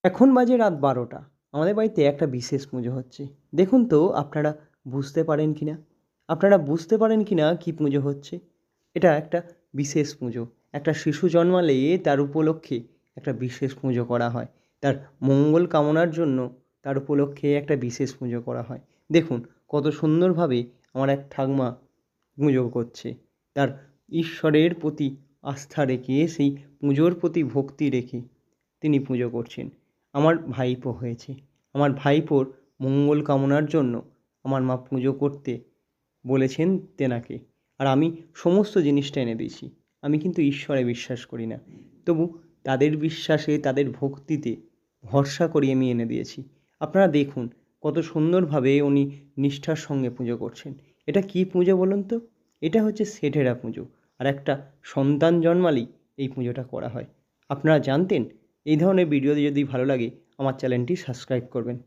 এখন বাজে রাত ১২টা। আমাদের বাড়িতে একটা বিশেষ পুজো হচ্ছে। দেখুন তো আপনারা বুঝতে পারেন কি না? আপনারা বুঝতে পারেন কি না কী পুজো হচ্ছে? এটা একটা বিশেষ পুজো। একটা শিশু জন্মালে তার উপলক্ষে একটা বিশেষ পুজো করা হয়। তার মঙ্গল কামনার জন্য তার উপলক্ষে একটা বিশেষ পুজো করা হয়। দেখুন কত সুন্দরভাবে আমার এক ঠাকমা পুজো করছে। তার ঈশ্বরের প্রতি আস্থা রেখে, সেই পুজোর প্রতি ভক্তি রেখে তিনি পুজো করছেন। আমার ভাইপো হয়েছে। আমার ভাইপোর মঙ্গল কামনার জন্য আমার মা পুজো করতে বলেছেন তেনাকে। আর আমি সমস্ত জিনিসটা এনে দিয়েছি। আমি কিন্তু ঈশ্বরে বিশ্বাস করি না। তবু তাদের বিশ্বাসে, তাদের ভক্তিতে ভরসা করে আমি এনে দিয়েছি। আপনারা দেখুন কত সুন্দরভাবে উনি নিষ্ঠার সঙ্গে পুজো করছেন। এটা কী পুজো বলুন তো? এটা হচ্ছে সেঠেরা পুজো। আর একটা সন্তান জন্মালেই এই পুজোটা করা হয়। আপনারা জানতেন? এই ধরনের ভিডিও যদি ভালো লাগে আমার চ্যানেলটি সাবস্ক্রাইব করবেন।